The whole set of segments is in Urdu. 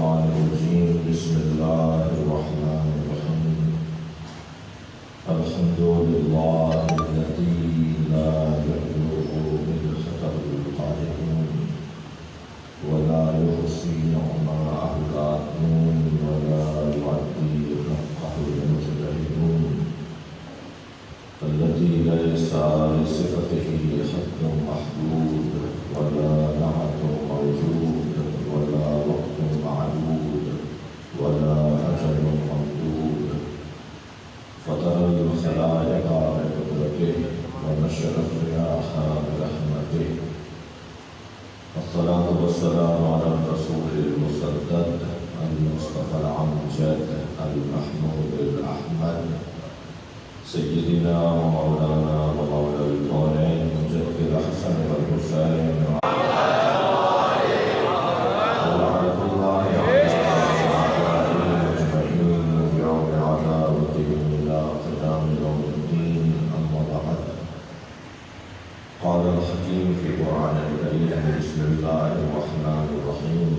الشيطان الرجيم بسم الله الرحمن الرحيم الحمد لله الذي لا يبلغ بالخطر القادمون ولا يحصي نعماءه الآتون ولا يعدي حقه المتبعدون الذي ليس لصفته حد محدود ولا نعت موجود ولا وقت معدود ولا أجل ممدود فطر الخلائق بقدرته ونشر الرياح برحمته الصلاة والسلام على الرسول المسدد المصطفى الأمجد المحمود الأحمد سيدنا ومولانا ومولى الكونين مجد الحسن والحسين ولعنة الله على أعدائهم أجمعين يوم عداوتهم إلى قيام يوم الدين أما بعد قال الحكيم في القرآن الكريم بسم الله الرحمن الرحيم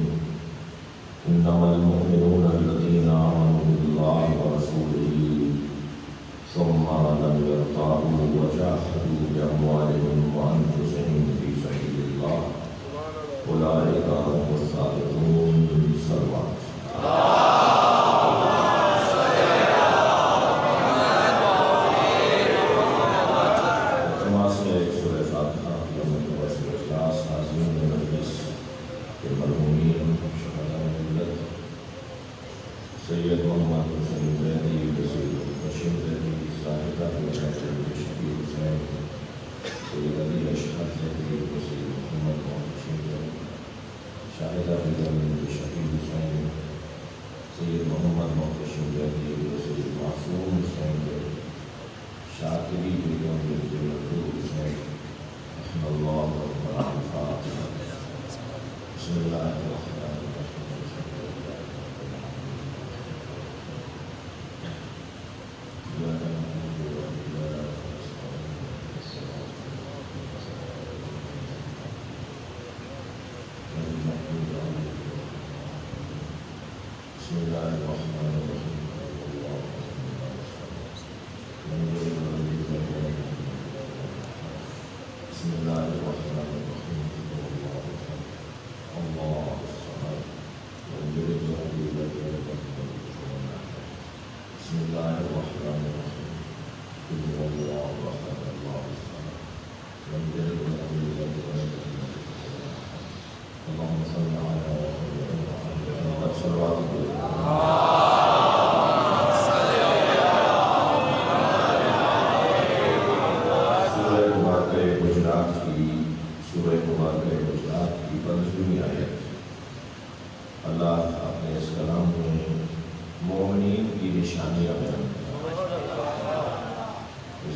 إنما المؤمنون الذين آمنوا بالله ورسوله ثم لم يرتابوا وجاهدوا بأموالهم وأنفسهم في سبيل الله أولئك هم الصادقون صلوات سید محمد حسین زیدی وزیر بشیر زیدی صاحبہ حسین شفیع حسین سید علی اشرف زیدی وزیر محمد بشیر زیدی شاہدہ شفیع حسین سید محمد بشیر زیدی وزیر معصوم حسین زیدی شاکری وزیر حسین رحمہ اللہ الفاتحہ بسم اللہ الرحمن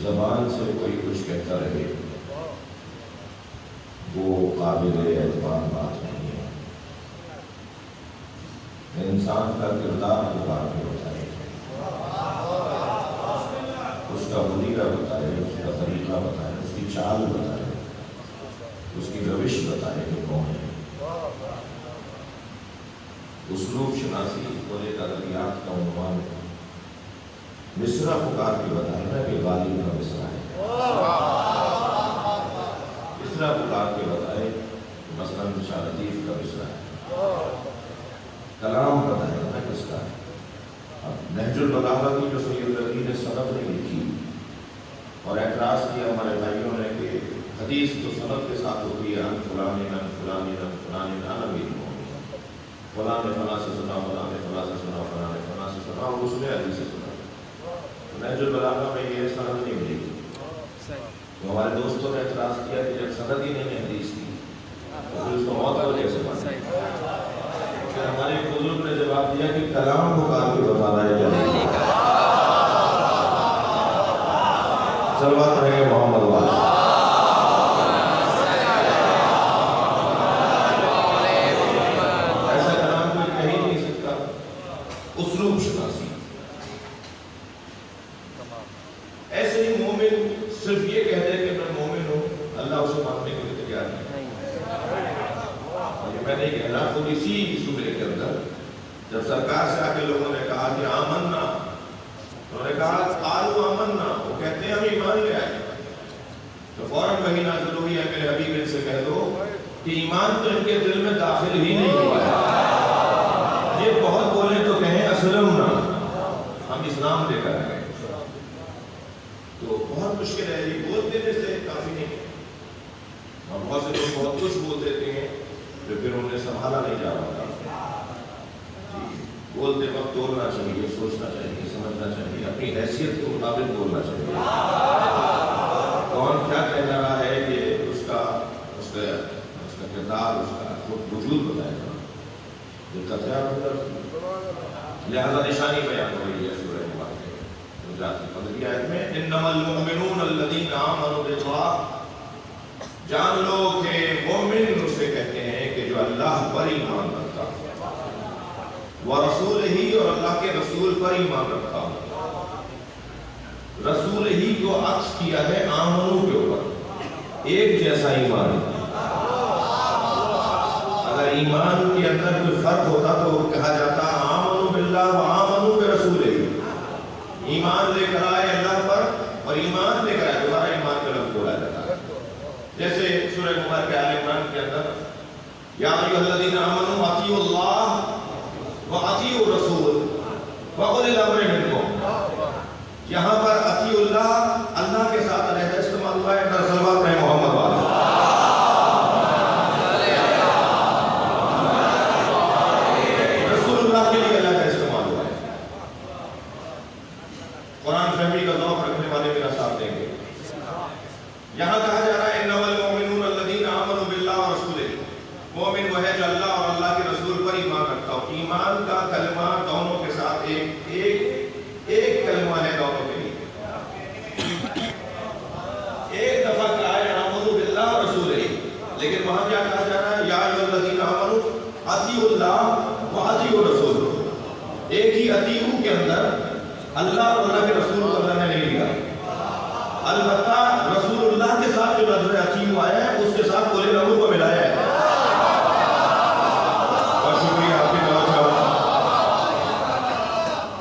زبان سے کوئی کچھ کہتا رہے وہ قابل اعتبار بات نہیں ہے. انسان کا کردار پکار کے بتائے، اس کا وظیفہ بتائے، اس کا طریقہ بتائے، اس کی چال بتائے، اس کی روش بتائے کہ کون ہے. اسلوب شناسی بولے ادبیات کا عنوان مصرع پکار کے بتائے نا کہ غالب کا مصرع ہے. مصرع پکار کے بتائے مثلا شاہ لطیف کا مصرع ہے. کلام بتائے نا کس کا ہے. اب نہج البلاغہ کی جو سید رضی نے سند نے لکھی اور اعتراض کیا ہمارے بھائیوں نے کہ حدیث تو سند کے ساتھ ہوتی ہے فلاں نے فلاں نے فلاں نے امیر فلاں نے فلاں سے سنا، فلاں نے فلاں سے سنا، فلاں نے فلاں سے سنا اور اس نے حدیث سے سنا. نہج البلاغہ میں یہ سند نہیں ملے گی. تو ہمارے دوستوں نے اعتراض کیا کہ جب سند ہی نہیں حدیث کی تو پھر اس کو معتبر کیسے مانے. پھر ہمارے بزرگ نے جواب دیا کہ کلام پکار کے بتانا ہے. صلوات رہے محمد والے. ایسا کلام کوئی کہہ ہی نہیں سکتا. اسلوب شناسی. ایسے ہی مومن صرف یہ کہہ دے کہ میں مومن ہوں، اللہ اسے ماننے کے لیے تیار نہیں. میں نے کہنا خود اسی سورے کے اندر جب سرکار سے آ کے لوگوں نے کہا کہ آمنا، انہوں نے کہا قالوا آمنا، وہ کہتے ہیں ہم ایمان لے آئے، تو فوراً وہی نازل ہوئی ہے میرے حبیب ان سے کہہ دو کہ ایمان تو ان کے دل میں داخل ہی نہیں ہوا ہے، یہ بہت بولیں تو کہیں اسلمنا، ہم اسلام لے کر آئے۔ تو بہت مشکل ہے، یہ بول دینے سے کافی نہیں، اور بہت سے لوگ بہت کچھ بول دیتے ہیں جو پھر انہیں سنبھالا نہیں جا رہا تھا۔ بولتے وقت بولنا چاہیے، سوچنا چاہیے، سمجھنا چاہیے، اپنی حیثیت کے مطابق بولنا چاہیے۔ کون کیا کہہ رہا ہے یہ اس کا کردار، اس کا وجود بتائے گا، دل کا خیال ہوگا۔ لہذا نشانی بیان ہو رہی ہے سورہ مبارکہ کی 15 آیت میں، انما المؤمنون الذین آمنوا باللہ، جان لو کہ مومن اسے کہتے ہیں کہ جو اللہ پر ایمان رکھتا ہے، وَرَسُولِهِ، اور اللہ کے رسول پر ایمان رکھتا ہے۔ رسول ہی کو عطف کیا ہے آمنو کے اوپر، ایک جیسا ایمان۔ اگر ایمان کے اندر کوئی فرق ہوتا تو وہ کہا جاتا آمنو باللہ و آمنو برسولہ، ایمان لے کر آئے اللہ پر اور ایمان لے کر آئے، دوبارہ ایمان کا لفظ بولا جاتا ہے۔ جیسے سورہ مبارکہ آل عمران کے اندر یا ایھا الذین آمنوا اطیعوا اللہ وَأَطِیعُوا الرَّسُولَ وَأُولِي الْأَمْرِ مِنکُم، یہاں پر اطیعوا اللہ، اللہ کے ساتھ علیحدہ استعمال ہوا ہے، دراصل بات ہے محمد والا، رسول اللہ کے لیے علیحدہ استعمال ہوا ہے۔ قرآن فہمی کا ذوق رکھنے والے میرا ساتھ دیں گے۔ یہاں کہا جا رہا ہے انما المؤمنون الذین آمنوا باللہ ورسولہ، مومن وہ ہے جو اللہ اور اللہ کے رسول پر ایمان رکھتا ہو۔ ایمان کا کلمہ دونوں کے ساتھ ایک کلمہ ہے دونوں کے لیے، ایک دفعہ کہا ہے آمنوا باللہ ورسولہ، لیکن وہاں کیا کہا جا رہا ہے یا ایھا الذین آمنوا اطیعوا اللہ واطیعوا الرسول، ایک ہی اطیعوا کے اندر اللہ اور اللہ کے رسول کو اللہ نے نہیں لیا، البتہ رسول اللہ کے ساتھ جو لفظ اطیعوا آیا ہے اس کے ساتھ اولی الامر کو ملایا ہے۔ اور شکریہ آپ کی توجہ،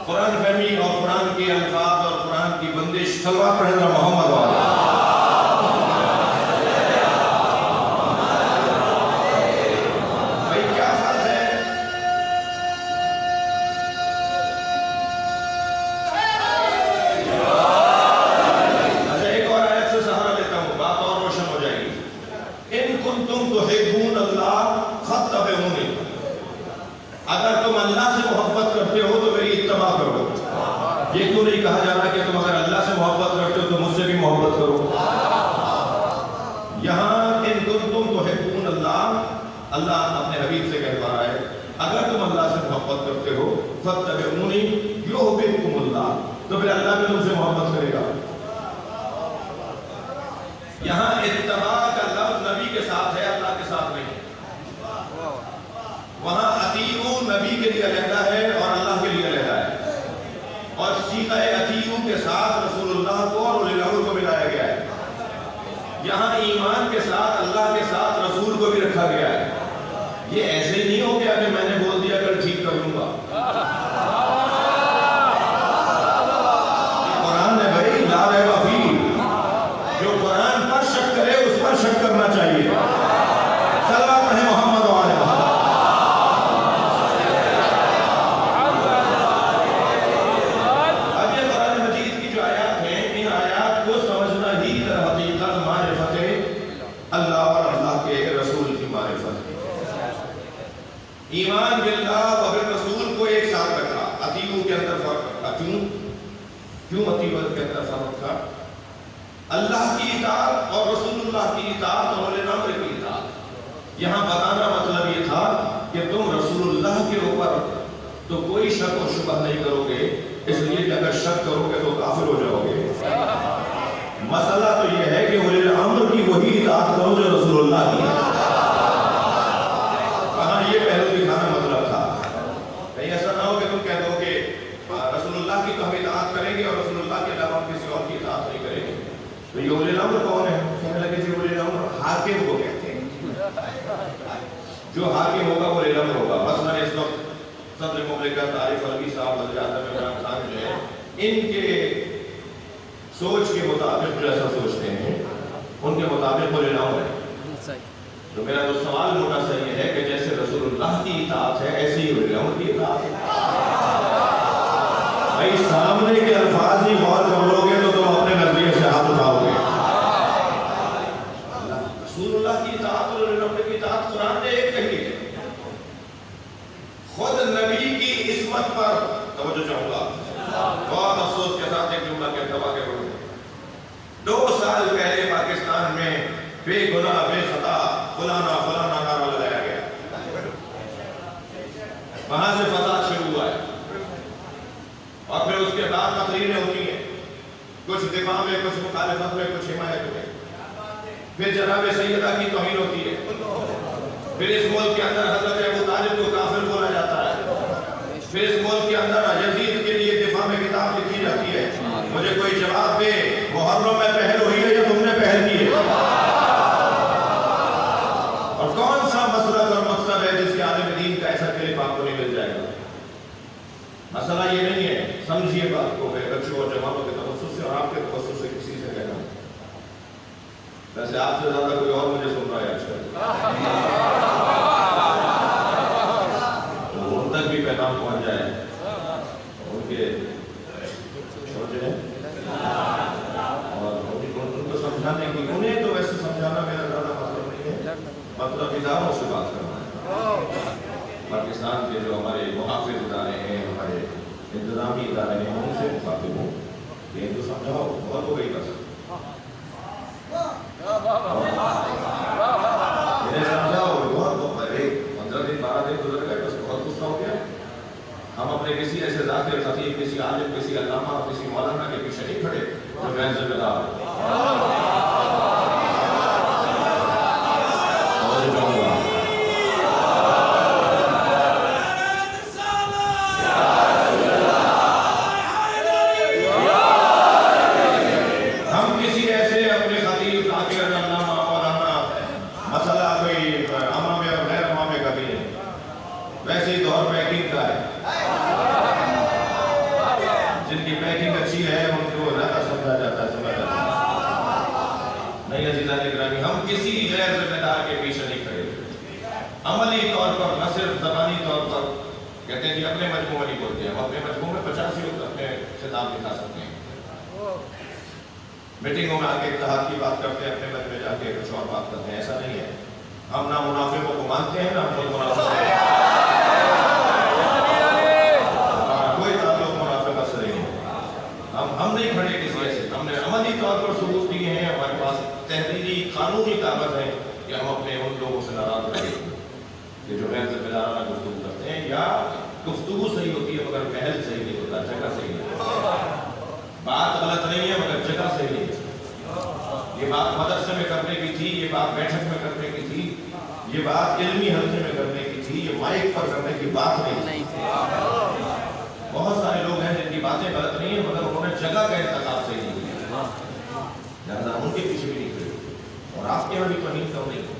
قرآن فہمی اور قرآن کے الفاظ اور قرآن کی بندش، صلوات پڑھیں ذرا محمد والا۔ بھائی کیا فرق ہے؟ اچھا ایک اور آیت سے سہارا لیتا ہوں، بات اور روشن ہو جائے گی۔ ان کنتم تحبون اللہ فاتبعونی، اگر تم اللہ سے محبت کرتے ہو تو میری اتباع کرو۔ یہ تو نہیں کہا جا رہا کہ تم اگر اللہ سے محبت رکھتے ہو تو مجھ سے بھی محبت کرو۔ یہاں ان کنتم تحبون اللہ، اللہ اپنے حبیب سے کہہ رہا ہے اگر تم اللہ سے محبت کرتے ہو فاتبعونی یحببکم اللہ، تو پھر اللہ بھی تم سے محبت کرے گا۔ یہاں اتباع کا لفظ نبی کے ساتھ ہے، اللہ کے ساتھ نہیں۔ وہاں اطیعوا نبی کے لیے علیحدہ ہے اور اللہ کے لیے علیحدہ ہے، اور صیغہ اطیعوا کے ساتھ رسول اللہ کو اور اولی الامر کو ملایا گیا ہے۔ یہاں ایمان کے ساتھ اللہ کے ساتھ رسول کو بھی رکھا گیا ہے۔ یہ ایسے ہی نہیں ہو گیا کہ میں نے بول دیا کل ٹھیک کر لوں گا، قرآن نے بھائی لا ریب فیہ، جو قرآن پر شک کرے اس پر شک کرنا چاہیے۔ صلوات پڑھیں محمد وعلى محمد۔ اب یہ قرآن مجید کی جو آیات ہیں، ان آیات کو سمجھنا ہی در حقیقت معرفت اللہ اور اللہ کے رسول کی معرفت ہے۔ ایمان باللہ و بالرسول کو ایک ساتھ رکھا، اطیعوا کے اندر فرق رکھا۔ کیوں اطیعوا کے اندر فرق رکھا؟ اللہ کی اطاعت اور رسول اللہ کی اطاعت اور اولی الامر کی اطاعت، یہاں بتانا مطلب یہ تھا کہ تم رسول اللہ کے اوپر تو کوئی شک و شبہ نہیں کرو گے، اس لیے کہ اگر شک کرو گے تو کافر ہو جاؤ گے۔ مسئلہ تو یہ ہے کہ اولی الامر کی وہی اطاعت کرو جو رسول اللہ کی ہے۔ کہاں یہ پہلو دکھانا مطلب تھا، کہیں ایسا نہ ہو کہ تم کہہ دو کہ رسول اللہ کی تو ہم اطاعت کریں گے اور رسول اللہ کے علاوہ ہم کسی اور کی اطاعت نہیں کریں گے۔ تو یہ اولی الامر کون ہے؟ کہنے لگے جی اولی الامر حاکم کو کہتے ہیں، جو حاکم ہوگا وہ اولی الامر ہوگا۔ مثلا اس وقت صدر مملکت عارف علوی صاحب وزیر اعظم عمران خان جو ہے، ان کے سوچ کے مطابق جو ایسا سوچتے ہیں ان کے مطابق وہ لینا ہے. تو میرا تو سوال موٹا سا یہ ہے کہ جیسے رسول اللہ کی اطاعت ہے ایسے ہی ولیوں کی اطاعت ہے. بھائی سامنے کے الفاظ ہی غور کر لو گے تو تم اپنے نظریے سے ہاتھ اٹھاؤ گے. رسول اللہ کی اطاعت اور ولیوں کی اطاعت قرآن نے ایک کہی ہے. خود نبی کی عصمت پر توجہ چاہوں گا، بہت افسوس کے ساتھ ایک جملہ کہتا ہوا کہ 2 سال پہلے پاکستان میں بے گناہ بے خطا فلانا فلانا نعرہ لگایا گیا، وہاں سے فساد شروع ہوا ہے، اور پھر اس کے بعد تقریریں ہوتی ہیں، کچھ دفاع میں، کچھ مخالفت میں، کچھ حمایت میں. پھر جناب سیدہ کی توہین ہوتی ہے. پھر اس ملک کے اندر حضرت ابو طالب کو کافر بولا جاتا ہے. پھر اس ملک کے اندر یزید کے لیے دفاع میں کتاب لکھی جاتی ہے. مجھے کوئی جواب دے، محرم میں پہل ہوئی ہے یا تم نے پہل کی ہے؟ اور کون سا مسلک اور مقصد ہے جس کے عالم دین کا ایسا کلپ آپ کو نہیں مل جائے گا؟ مسئلہ یہ نہیں ہے، سمجھیے بات کو، بچوں اور جوانوں کے تخصص سے اور آپ کے تخصص سے کسی سے کہنا. ویسے آپ سے زیادہ کوئی اور مجھے سن رہا ہے آج کل، تو ان تک بھی پیغام پہنچ جائے ان کے سوچے اور ان کو سمجھانے کی. انہیں تو ویسے سمجھانا میرا زیادہ مطلب نہیں ہے، مطلب اداروں سے بات کرنا ہے. پاکستان کے جو ہمارے محافظ ادارے ہیں، ہمارے انتظامی ادارے ہیں، ان سے مخاطب ہوں کہ ان کو سمجھاؤ. بہت ہو گئی بس، انہیں سمجھاؤ. بہت 15 دن 12 دن گزر گئے، بس بہت غصہ ہو گیا. ہم اپنے کسی ایسے ذاکر خطیب، کسی عالم، کسی علامہ، کسی مولانا کے پیچھے نہیں کھڑے جو میں ذمہ دار ہوں. ہم کسی ایسے اپنے خطیب، ذاکر، علامہ، مولانا، مسئلہ کوئی امام اور غیر امام کا بھی نہیں. ویسے ہی دور پیکنگ کا ہے، جن کی پیکنگ اچھی ہے ان کو زیادہ سمجھا جاتا ہے. نہیں عزیزان گرامی، ہم کسی غیر ذمہ دار کے پیچھے نہیں کھڑے. عملی طور پر، نہ صرف زبانی طور پر کہتے ہیں کہ اپنے مجموعہ نہیں بولتے. ہم اپنے مجموعہ میں 50 ہی اپنے خطاب دکھا سکتے ہیں. میٹنگوں میں آ کے اتحاد کی بات کرتے ہیں، اپنے مجموعے میں جا کے کچھ اور بات کرتے ہیں. ایسا نہیں ہے. ہم نہ منافقوں کو مانتے ہیں، نہ ہم خود منافق ہیں. کوئی تعلق منافقت سے نہیں ہے. ہم نہیں کھڑے کسی ایسے. ہم نے عملی طور پر ثبوت دیے ہیں، ہمارے پاس تحریری قانونی کاغذ ہیں کہ ہم اپنے ان لوگوں سے ناراض رہیں کہ جو غیر ذمہ دارانہ گفتگو کرتے ہیں، یا گفتگو صحیح ہوتی ہے مگر محل صحیح نہیں ہوتا، جگہ صحیح نہیں ہوتا. بات غلط نہیں ہے مگر جگہ صحیح نہیں ہے. یہ بات مدرسے میں کرنے کی تھی، یہ بات بیٹھک میں کرنے کی تھی، یہ بات علمی حلقے میں کرنے کی تھی، یہ مائک پر کرنے کی بات نہیں تھی. بہت سارے لوگ ہیں جن کی باتیں غلط نہیں ہیں مگر انہوں نے جگہ کا انتخاب صحیح نہیں کیا، لہٰذا ان کے پیچھے بھی نہیں کھڑے. اور آپ کے یہاں بھی توہین کم نہیں ہو.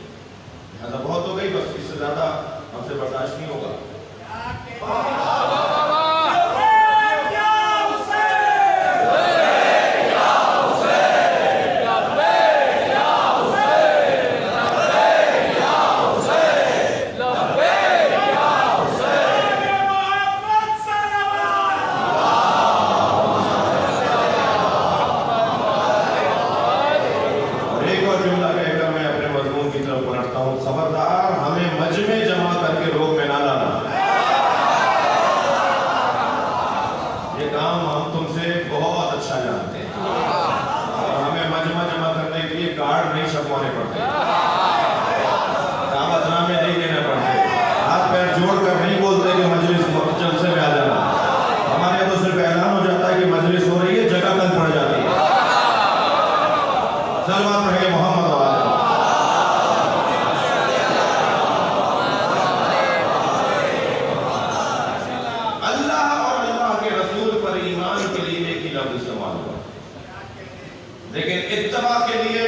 لہٰذا بہت ہو گئی، بس اس سے زیادہ ہم سے برداشت نہیں ہوگا. خبردار، ہمیں مجمع جمع کر کے روگ میں نہ لانا. یہ کام ہم تم سے بہت اچھا جانتے ہیں، اور ہمیں مجمع جمع کرنے کے لیے کارڈ نہیں چھپوانے پڑتے، دعوت نامے نہیں دینے پڑتے، ہاتھ پیر جوڑ کر نہیں بولتے کہ مجلس جلسے میں آ جانا. ہمارے یہاں تو صرف اعلان ہو جاتا ہے کہ مجلس ہو رہی ہے، جگہ کل پڑ جاتی ہے. سلوات پڑھیں محمد آواز. لیکن اتباع کے لیے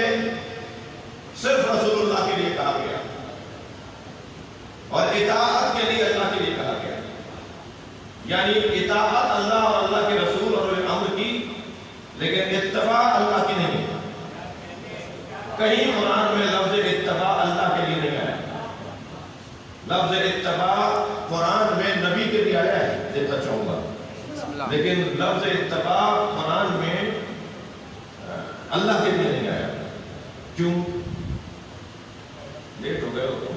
صرف رسول اللہ کے لیے کہا گیا، اور اطاعت کے لیے اللہ کے لیے کہا گیا. یعنی اطاعت اللہ اور اللہ کے رسول اور امر کی، لیکن اتباع اللہ کی نہیں۔ کہیں قرآن میں لفظ اتباع اللہ کے لیے نہیں آیا۔ لفظ اتباع قرآن میں نبی کے لیے آیا ہے، دیکھنا چاہوں گا، لیکن لفظ اتباع قرآن میں اللہ کے لیے نہیں آیا۔ کیوں؟ لیٹ ہو گئے ہو تم؟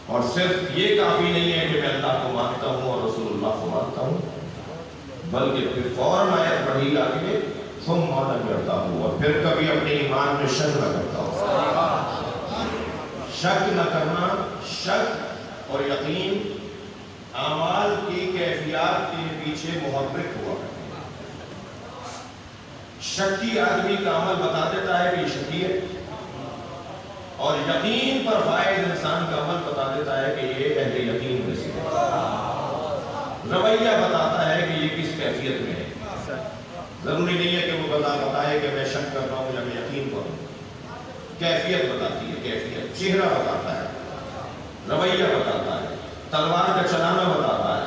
اور صرف یہ کافی نہیں ہے کہ میں اللہ کو مانتا ہوں اور رسول اللہ کو مانتا ہوں، بلکہ پھر فوراً آیت پڑھی آگے ثم لم يرتابوا، اور پھر کبھی اپنے ایمان میں شک نہ کرتا ہوں۔ شک نہ کرنا، شک اور یقین اعمال کی کیفیات کے پیچھے محرک ہوا کرتے ہیں۔ شکی آدمی کا عمل بتا دیتا ہے کہ یہ شکی ہے، اور یقین پر فائز انسان کا عمل بتا دیتا ہے کہ یہ اہل یقین میں سے ہے۔ رویہ بتاتا ہے کہ یہ کس کیفیت میں ہے۔ ضروری نہیں ہے کہ وہ بتائے کہ میں شک کر رہا ہوں یا میں یقین کروں۔ کیفیت بتاتی ہے، کیفیت، چہرہ بتاتا ہے، رویہ بتاتا ہے، تلوار کا چلانا بتاتا ہے،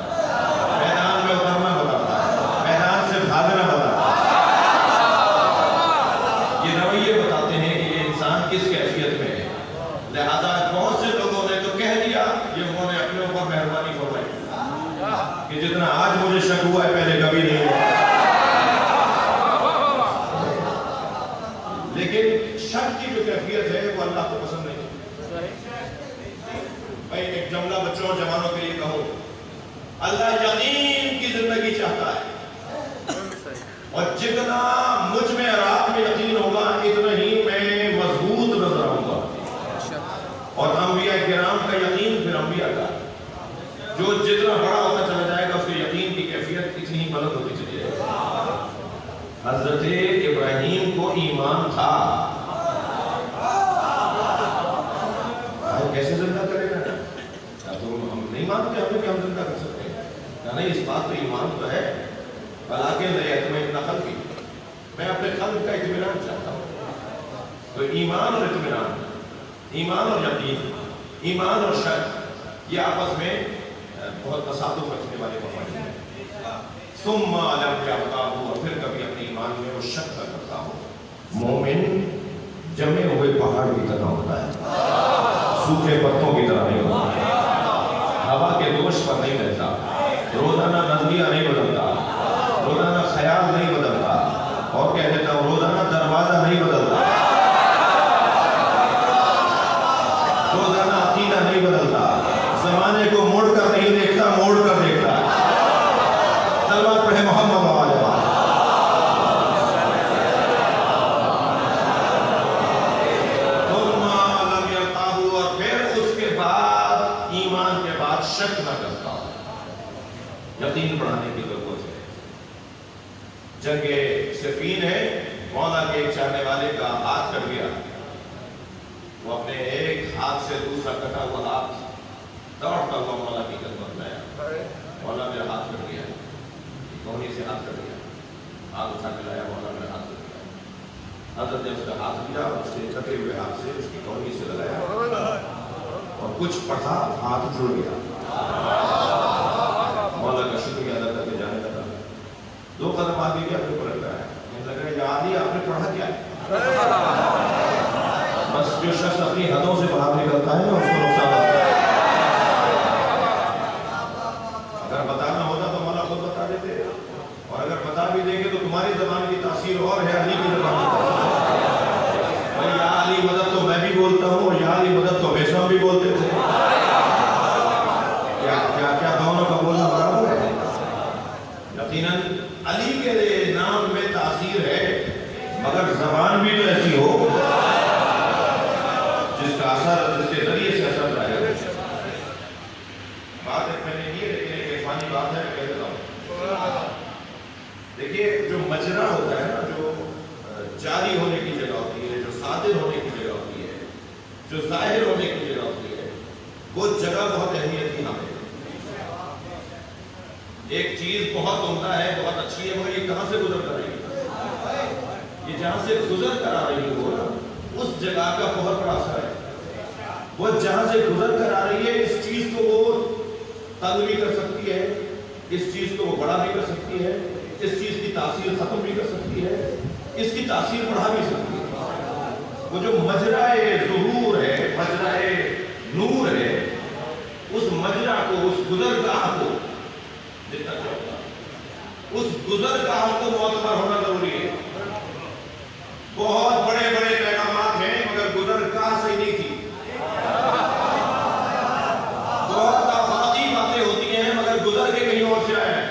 میدان میں اترنا بتاتا ہے، میدان سے بھاگنا بتاتا ہے۔ یہ رویے بتاتے ہیں کہ یہ انسان کس کیفیت میں ہے۔ لہذا بہت سے لوگوں نے تو کہہ دیا، یہ انہوں نے اپنے اوپر مہربانی فرمائی کہ جتنا آج مجھے شک ہوا ہے پہلے کبھی نہیں ہوا۔ لیکن شک کی جو کیفیت ہے وہ اللہ کو پسند نہیں۔ بھائی ایک جملہ بچوں اور جوانوں کے لیے کہو، اللہ یقین کی زندگی چاہتا ہے، اور جتنا مجھ میں اور آپ میں یقین ہوگا اتنا ہی میں مضبوط نظر آؤں گا۔ اور انبیاء کرام کا یقین پھر انبیاء کا جو جتنا بڑا ہوتا چلا جائے گا اس کے یقین کی کیفیت اتنی بلند ہوتی چلی جائے گی۔ حضرت ابراہیم کو ایمان تھا، کیسے زندہ کرے گا؟ تو ہم نہیں مانتے ہمیں کہ ہم زندہ کر سکتے ہیں، نہیں، اس بات تو ایمان تو ہے، بلاکن اطمئن قلبی، میں اپنے قلب کا اطمینان چاہتا ہوں۔ تو ایمان اور اطمینان، ایمان اور یقین، ایمان اور شک، یہ آپس میں بہت تصادم رکھنے والے مفاہیم ہیں۔ ثم لم يرتابوا، اور پھر کبھی اپنے ایمان میں وہ شک نہ کرتا ہو۔ مومن جمے ہوئے پہاڑ کی طرح ہوتا ہے، سوکھے پتوں کی طرح نہیں ہوتا ہے، ہوا کے دوش پر نہیں رہتا، روزانہ نظریہ نہیں بدلتا، روزانہ خیال نہیں بدلتا، اور کہہ دیتا ہوں روزانہ دروازہ نہیں بدلتا، روزانہ عقیدہ نہیں بدلتا، زمانے کو موڑ کر نہیں دیکھتا، موڑ کر دیکھتا ہے۔ صلوات پڑھے محمد علیہ وسلم۔ اور پھر اس کے بعد ایمان کے بعد شک نہ کرتا، یقین بڑھانے کی ضرورت ہے۔ جنگ صفین ہے، مولا کے ایک چاہنے والے کا ہاتھ کٹ گیا، وہ اپنے ایک ہاتھ سے دوسرا کٹا ہوا ہاتھ دوڑتا ہوا مولا کی خدمت میں آیا، مولا میرا ہاتھ کٹ گیا، کونی سے ہاتھ کٹ گیا، ہاتھ اٹھا کے لایا، مولا میرا ہاتھ کٹ گیا۔ حضرت نے اس کا ہاتھ لیا، اس کے کٹے ہوئے ہاتھ سے اس کی کونی سے لگایا اور کچھ پڑھا، ہاتھ جڑ گیا۔ مولا کا شکریہ ادا کر کے جانے لگا، 2 قدم آگے گیا، پھر پلٹ رہا ہے، مجھے لگ رہا ہے یا علی آپ نے پڑھا کیا ہے؟ بس جو شخص اپنی حدوں سے باہر نکلتا ہے نا اس کو نقصان ہوتا ہے۔ اگر بتانا ہوتا تو مولا خود بتا دیتے، اور اگر بتا بھی دیں گے تو تمہاری زبان کی تاثیر اور ہے، علی کی زبان کی تاثیر۔ یا علی مدد تو میں بھی بولتا ہوں، اور یا علی مدد تو بیسم بھی بولتے تھے، کیا دونوں کا بولنا برابر ہے؟ یقیناً علی کے نام میں تاثیر ہے، مگر زبان بھی تو ایسی ہو میں نے کی ہے لیکن ایک عرفانی بات ہے میں کہہ دیتا ہوں. دیکھیے جو مجرا ہوتا ہے نا، جو جاری ہونے کی جگہ ہوتی ہے، جو صادر ہونے کی جگہ ہوتی ہے، جو ظاہر ہونے کی جگہ ہوتی ہے، وہ جگہ بہت اہمیت کی حامل ہے. ایک چیز بہت عمدہ ہے، بہت اچھی ہے، مگر یہ کہاں سے گزر کر رہی ہے؟ یہ جہاں سے گزر کر آ رہی ہو نا، اس جگہ کا بہت بڑا اثر ہے. وہ جہاں سے گزر کر آ رہی ہے، اس چیز کو وہ تنگ بھی کر سکتی ہے، اس چیز کو وہ بڑا بھی کر سکتی ہے، اس چیز کی تاثیر ختم بھی کر سکتی ہے، اس کی تاثیر بڑھا بھی سکتی ہے. وہ جو مجرائے ظہور ہے، مجرائے نور ہے، اس مجرا کو، اس گزرگاہ کو جتنا چاہتا، اس گزرگاہ کو معتبر ہونا ضروری ہے. بہت بڑے بڑے پیغامات ہیں مگر گزرگاہ صحیح نہیں تھی. بہت آفاقی باتیں ہوتی ہیں مگر گزر کے کہیں اور سے آیا ہے.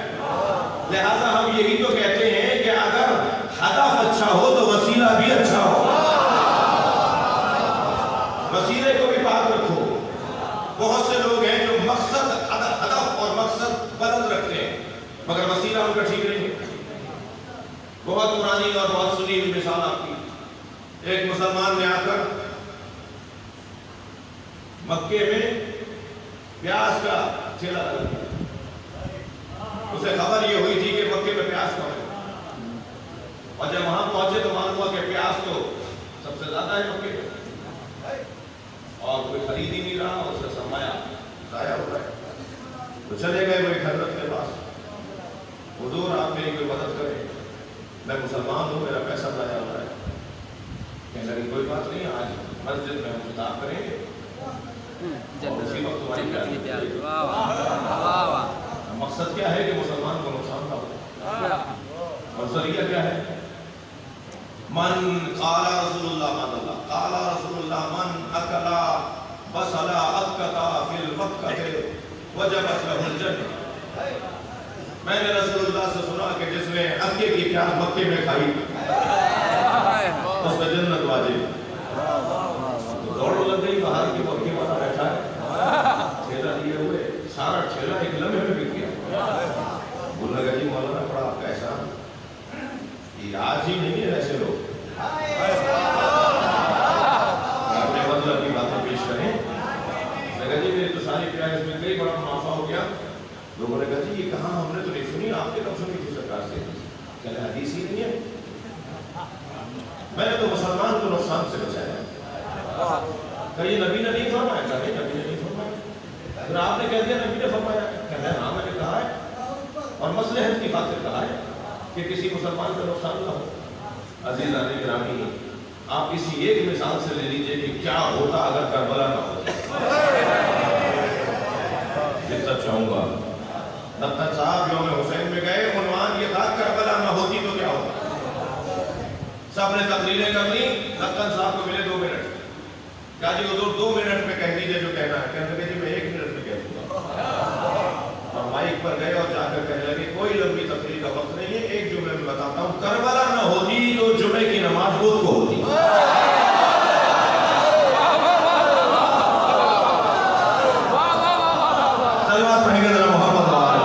لہذا ہم یہی تو کہتے ہیں کہ اگر ہدف اچھا ہو تو وسیلہ بھی اچھا ہو. وسیلے کو بھی پاک رکھو. بہت سے لوگ ہیں جو مقصد، ہدف اور مقصد بلند رکھتے ہیں مگر وسیلہ ان کا ٹھیک نہیں ہے. بہت پرانی اور بہت سنی ہوئی مثال آپ کی. ایک مسلمان نے آ کر مکے میں پیاز کا ٹھیلا لگا دیا. اسے خبر یہ ہوئی تھی کہ مکے میں پیاز کا ہے، اور جب وہاں پہنچے تو معلوم ہوا کہ پیاز تو سب سے زیادہ ہے مکے میں، اور کوئی خرید ہی نہیں رہا، اور اس کا سرمایہ ضائع ہو رہا ہے. تو چلے گئے وہ ایک حضرت کے پاس، حضور آپ میری کوئی مدد کریں، میں مسلمان ہوں، میرا پیسہ ضائع ہو رہا ہے. کہنے لگے کوئی بات نہیں، آج مسجد میں ہم خطاب کریں گے، اور اسی وقت تمہاری پیاز. مقصد کیا ہے کہ مسلمان کو نقصان نہ ہو، اور ذریعہ کیا ہے؟ من قال رسول اللہ من اللہ قال رسول اللہ من اکلا بسلا اکتا فی المکہ وجبت لہ الجنہ. میں نے رسول اللہ سے سنا کہ جس نے اکے کی پیاز مکے میں کھائی اس کا جنت واجب. تو دوڑ لگ گئی، باہر کی مکے والا بیٹھا ہے ٹھیلا لیے ہوئے، سارا ٹھیلا ایک لمحے میں بک گیا. بولنے لگا جی مولانا پڑا آپ کا احسان، یہ آج ہی نہیں ہے ایسے لوگ. اپنے مطلب کی باتیں پیش کریں. لگا جی میری تو ساری پیاز مل گئی، بڑا منافع ہو گیا. لوگوں نے کہا جی یہ کہاں، ہم نے تو نہیں سنی، آپ نے کب سنی تھی سرکار سے؟ کہنے حدیث ہی نہیں ہے. میں نے تو مسلمان کو نقصان سے بچایا. کہ یہ نبی نے نہیں فرمایا؟ کہ نہیں نبی نے نہیں فرمایا. پھر آپ نے کہہ دیا نبی نے فرمایا. کہنا ہاں میں نے کہا ہے، اور مصلحت کی خاطر کہا ہے کہ کسی مسلمان کا نقصان نہ ہو. عزیزان گرامی، آپ اسی ایک مثال سے لے لیجئے کہ کیا ہوتا اگر کربلا نہ ہوتا. جتنا چاہوں گا نقطہ صاحب یوم حسین میں گئے، عنوان یہ تھا کربلا نہ ہوتی تو کیا ہوتا. سب نے تقریریں کر لی، نقطہ صاحب کو ملے 2 منٹ. کہا جی حضور 2 منٹ میں کہہ دیجئے جو کہنا ہے. کہنے لگے جی میں 1 منٹ میں کہہ دوں گا. اور مائک پر گئے اور جا کر کہنے لگے کوئی لمبی تقریر کا وقت نہیں ہے، ایک جملے میں بتاتا ہوں، کربلا نہ ہوتی تو جمعے کی نماز بدھ کو ہوتی. سلوات پڑھیں گے ذرا محمد وآلہ.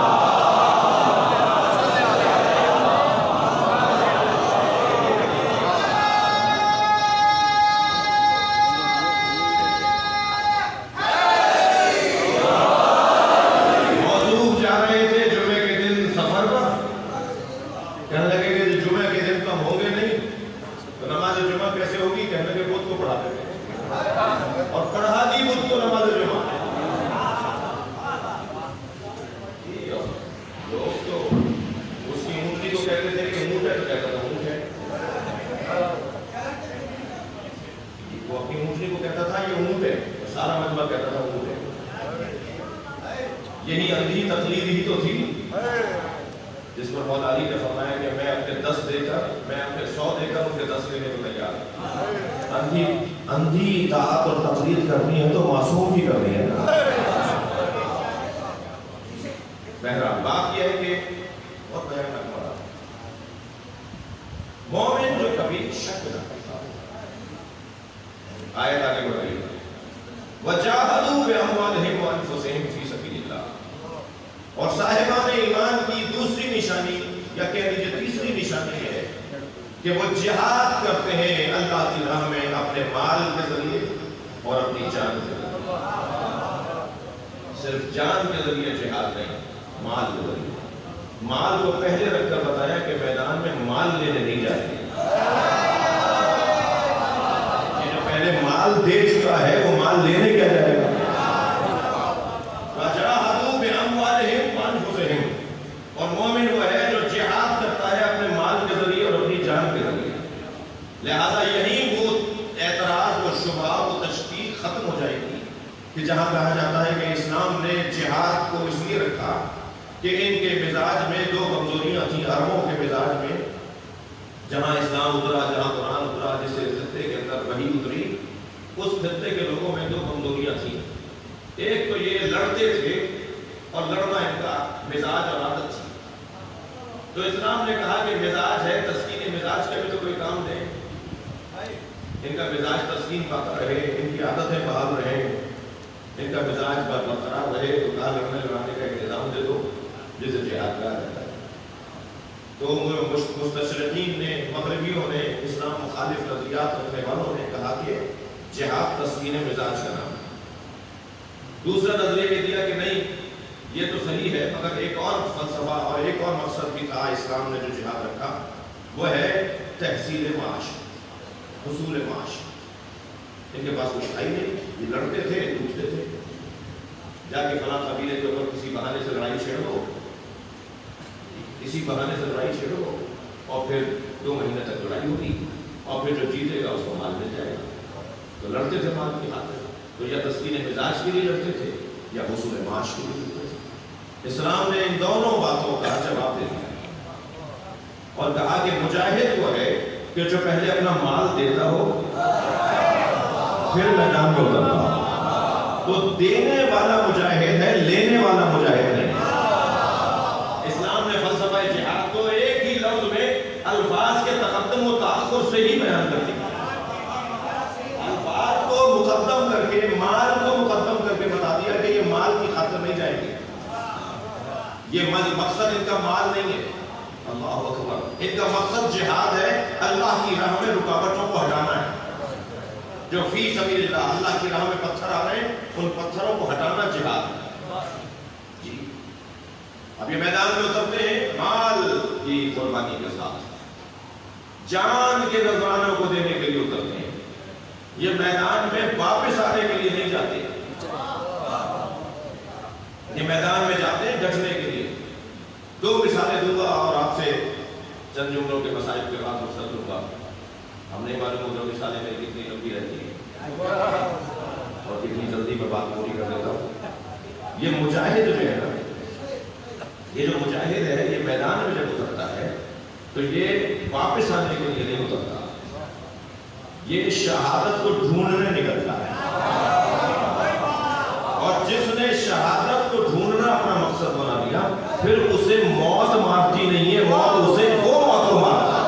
یہی اندھی تقلید ہی تو تھی جس پر مولا علی نے فرمایا کہ میں اپنے 10 دے کر، میں اپنے 100 دے کر ان کے 10 لینے کو تیار. اندھی اطاعت اور تقلید کرنی ہے تو معصوم کی کرنی ہے نا. بہرحال بات یہ ہے کہ بہت بھیانک بڑا مومن جو کبھی شک نہ کرتا. آیت آگے بڑھ رہی ہے وَجَاهَدُوا بِأَمْوَالِهِمْ وَأَنفُسِهِمْ فِي سَبِيلِ اللَّهِ. اور صاحبان ایمان کی دوسری نشانی یا کہہ لیجیے تیسری نشانی ہے کہ وہ جہاد کرتے ہیں اللہ کی راہ میں اپنے مال کے ذریعے اور اپنی جان کے ذریعے. صرف جان کے ذریعے جہاد نہیں، مال کے ذریعے. مال کو پہلے رکھ کر بتایا کہ میدان میں مال لینے نہیں جاتے. یہ جو پہلے مال دے چکا ہے وہ مال لینے کیا جائے گا؟ وَجَاهَدُوا بِأَمْوَالِهِمْ وَأَنفُسِهِمْ. اور مومن وہ ہے جو جہاد کرتا ہے اپنے مال کے ذریعے اور اپنی جان کے ذریعے. لہذا یہی وہ اعتراض، وہ شبہ، وہ تشکیک ختم ہو جائے گی کہ جہاں کہا جاتا ہے کہ اسلام نے جہاد کو اس لیے رکھا کہ ان کے مزاج میں دو کمزوریاں تھیں. عربوں کے مزاج میں جہاں اسلام اترا، جہاں قرآن اترا، جس خطے کے اندر وحی اتری، اس خطے کے لوگوں میں دو کمزوریاں تھیں. ایک تو یہ لڑتے تھے اور لڑنا ان کا مزاج اور عادت تھی. تو اسلام نے کہا کہ مزاج ہے، تسکین مزاج کا بھی تو کوئی کام دے. ان کا مزاج تسکین پاتا رہے، ان کی عادتیں بحال رہے، ان کا مزاج برقرار رہے، تو کہا لڑنے لڑانے کا ایک نظام دے دو جسے جہاد کہا جاتا ہے. تو مستشرقین نے، مغربیوں نے، اسلام مخالف نظریات رکھنے والوں نے کہا کہ جہاد تسکین مزاج کا نام ہے. دوسرا نظریہ یہ دیا کہ نہیں، یہ تو صحیح ہے، مگر ایک اور فلسفہ اور ایک اور مقصد بھی تھا اسلام نے جو جہاد رکھا، وہ ہے تحصیل معاش، حصول معاش. ان کے پاس کچھ تھا ہی نہیں، یہ لڑتے تھے، لوٹتے تھے. جا کے فلاں قبیلے کے اوپر کسی بہانے سے لڑائی چھیڑ دو، اسی بہانے سے لڑائی چھیڑو، اور پھر 2 مہینے تک لڑائی ہوگی، اور پھر جو جیتے گا اس کو مال مل جائے گا. تو لڑتے تھے مال کی خاطر. تو یا تسکین مزاج کے لیے لڑتے تھے یا حصول معاش کے لیے لڑتے تھے. اسلام نے ان دونوں باتوں کا جواب دے دیا اور کہا کہ مجاہد وہ ہے کہ جو پہلے اپنا مال دیتا ہو پھر میدان میں اترتا ہو. تو دینے والا مجاہد ہے، لینے والا مجاہد نہیں. اسلام نے فلسفہ جہاد کو ایک ہی لفظ میں الفاظ کے تقدم و تاخر سے ہی بیان کر دیا. الفاظ کو مقدم کر کے، مال کو مقدم کر کے بتا دیا کہ یہ مال کی خاطر نہیں جائے گی. یہ مقصد ان کا مال نہیں ہے. اللہ اکبر. ان کا مقصد جہاد ہے، اللہ کی راہ میں رکاوٹوں کو ہٹانا ہے. جو فی سبیل اللہ، اللہ کی راہ میں پتھر آ رہے ہیں، ان پتھروں کو ہٹانا جہاد ہے. جی اب یہ میدان میں اترتے ہیں مال کی قربانی کے ساتھ، جان کے نذرانوں کو دینے کے لیے اترتے ہیں. یہ میدان میں واپس آنے کے لیے نہیں جاتے، یہ میدان میں جاتے ہیں ڈٹنے کے لیے. 2 مثالیں دوں گا اور آپ سے چند جملوں کے مسائل کے بعد رخصت دوں گا. ہم نہیں معلوم ہوگا مثالیں میری کتنی لمبی رہتی ہیں اور کتنی جلدی میں بات پوری کر دیتا ہوں. یہ مجاہد جو ہے نا، یہ جو مجاہد ہے، یہ میدان میں جب اترتا ہے تو یہ واپس آنے کے لیے نہیں اترتا، یہ شہادت کو ڈھونڈنے نکلتا ہے. اور جس نے شہادت کو ڈھونڈنا اپنا مقصد بنا لیا، پھر اسے موت مارتی نہیں ہے، موت اسے وہ موت کو مارتا ہے.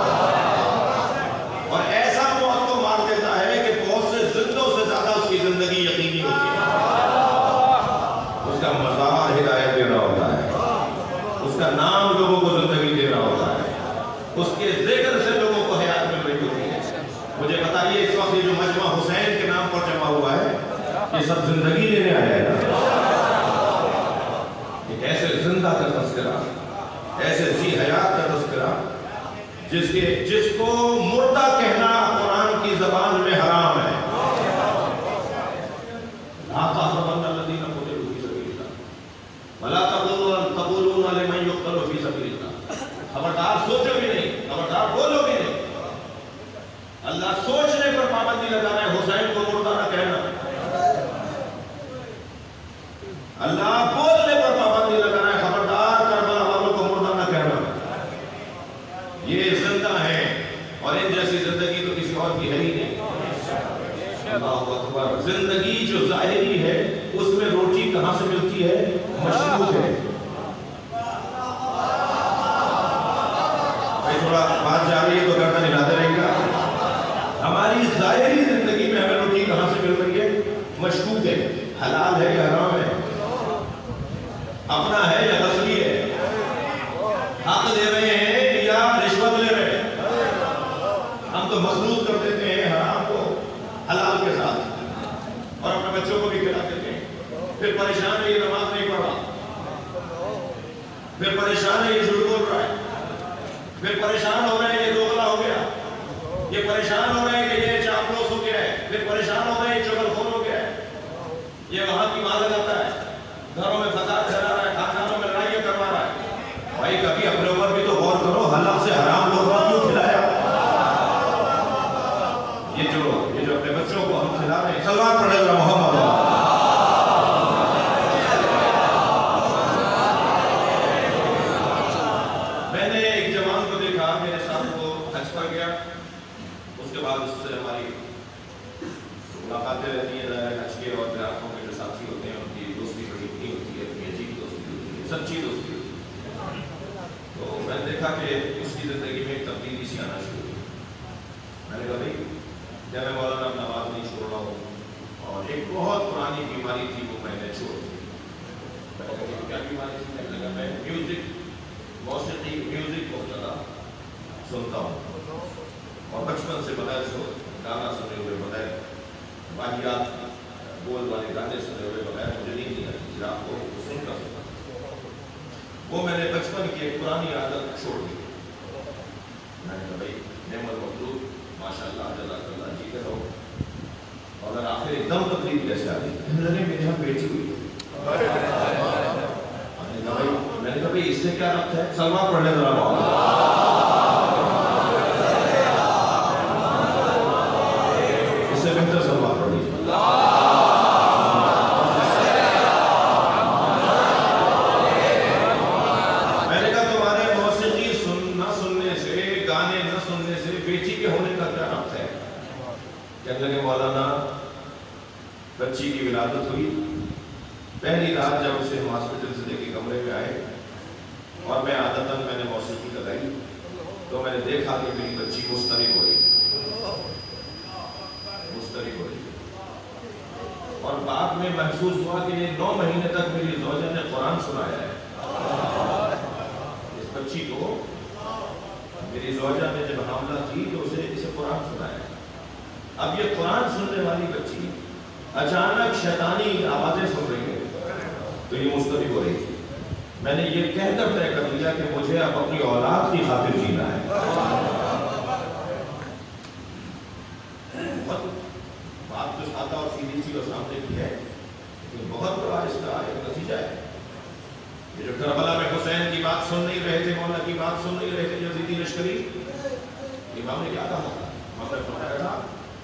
اور ایسا موت کو مار دیتا ہے کہ بہت سے زندوں سے زیادہ اس کی زندگی یقینی ہوتی ہے. اس کا مزار ہدایت دے رہا ہوتا ہے، اس کا نام لوگوں کو زندگی دے رہا ہوتا ہے، اس کے ذکر سے لوگوں کو حیات مل رہی ہوتی ہے. مجھے بتائیے اس وقت یہ جو مجمع حسین کے نام پر جمع ہوا ہے، یہ سب زندگی لینے آیا ہے نا؟ ایک ایسے زندہ کا تذکرہ، ایسے ذی حیات کا تذکرہ جس کو مردہ کہنا قرآن کی زبان میں حرام ہے. لا تحسبن الذین قتلوا فی سبیل اللہ ولا تقولوا لمن یقتل فی سبیل اللہ. خبردار سوچو بھی نہیں، خبردار بولو بھی نہیں. اللہ سوچنے پر پابندی لگا رہا ہے، حسین کو مردہ نہ کہنا. اللہ بولنے پر پابندی لگا رہا ہے، خبردار کربلا والوں کو مردہ نہ کہنا. یہ زندہ ہے اور ان جیسی زندگی تو کسی اور کی ہے ہی نہیں. اللہ اکبر. زندگی جو ظاہری ہے اس میں روٹی کہاں سے ملتی ہے؟ مشروط ہے. تھوڑا بات جا رہی ہے تو گردن ہلاتے رہے گا. ہماری ظاہری زندگی میں ہمیں روٹی کہاں سے مل رہی ہے؟ مشروط ہے. حلال ہے یا حرام ہے؟ اپنا ہے یا غصب پھر پریشان ہے یہ نماز نہیں پڑھ رہا، پھر پریشان ہے یہ جھوٹ بول رہا ہے، پھر پریشان ہو رہے ہیں یہ دوغلا ہو گیا، یہ پریشان ہو رہے ہیں کہ یہ چاپلوس ہو گیا ہے، پھر پریشان ہو رہے ہیں یہ چغل خور ہو گیا ہے، یہ وہاں کی مال لگاتا ہے، گھروں میں فساد پھیلا رہا ہے، خاندانوں میں لڑائیاں کروا رہا ہے۔ بھائی کبھی اپنے اوپر بھی تو غور کرو، حلال سے حرام لقمہ کیوں کھلایا؟ یہ جو اپنے بچوں کو ہم کھلا رہے ہیں، سلوات پڑھے ذرا محمد۔ میں نے ایک جوان کو دیکھا، میرے ساتھ وہ حج پر گیا، اس کے بعد اس سے ہماری ملاقاتیں رہتی ہیں، حج کے اور زیارتوں کے جو ساتھی ہوتے ہیں ان کی دوستی بڑی نہیں ہوتی ہے، اپنی عجیب دوستی ہوتی ہے، سچی دوستی ہوتی ہے۔ تو میں نے دیکھا کہ اس کی زندگی میں ایک تبدیلی سی آنا شروع ہوئی۔ میں نے کہا بھائی جب میں مولانا نماز نہیں چھوڑ رہا ہوں اور ایک بہت پرانی بیماری تھی وہ میں نے چھوڑ دی۔ میں نے کہا کیا بیماری تھی؟ میں نے کہا میں موسیقی میوزک بہت زیادہ سنتا ہوں اور بچپن سے بغیر گانا سنے ہوئے بغیر واقعات بول والے گانے سنے ہوئے بغیر مجھے نہیں آتی، رات کو سن کر سکتا۔ وہ میں نے بچپن کی ایک پرانی عادت چھوڑ دی۔ میں نے کہا بھائی نعمت مطلوب ماشاء اللہ جزاک اللہ جیتے رہو، اور اگر آخر ایک دم تبدیل کیسے آ گئی؟ میرے یہاں بیٹی ہوئی، میں نے کہا بھائی اس سے کیا ربط ہے؟ سلوات پڑھنے ذرا محمد۔ اس سے بہتر سلوات پڑھ لیجیے۔ میں نے کہا تمہارے موسیقی نہ سننے سے، گانے نہ سننے سے بیٹی کے ہونے کا کیا ربط ہے؟ کہنے لگے مولانا بچی کی ولادت ہوئی، پہلی رات جب اسے ہم ہاسپٹل سے لے کے کمرے میں آئے اور میں عادتاً میں نے موسیقی لگائی تو میں نے دیکھا کہ میری بچی مسترب ہو رہی اور بعد میں محسوس ہوا کہ یہ 9 مہینے تک میری زوجہ نے قرآن سنایا ہے۔ اس بچی کو میری زوجہ نے جب حاملہ تھی تو اسے قرآن سنایا ہے۔ اب یہ قرآن سننے والی بچی اچانک شیطانی آوازیں سن رہی ہے تو یہ مسترب ہو رہی تھی۔ میں نے یہ کہہ کر طے کر لیا کہ مجھے اب اپنی اولاد کی خاطر جینا ہے۔ بہت بات تو سادہ اور سیدھی سی اور سامنے کی ہے لیکن بہت بڑا اس کا ایک نتیجہ ہے۔ یہ جو کربلا میں حسین کی بات سن نہیں رہے تھے، مولا کی بات سن نہیں رہے تھے یزیدی لشکری، امام نے کیا کہا؟ امام نے فرمایا تھا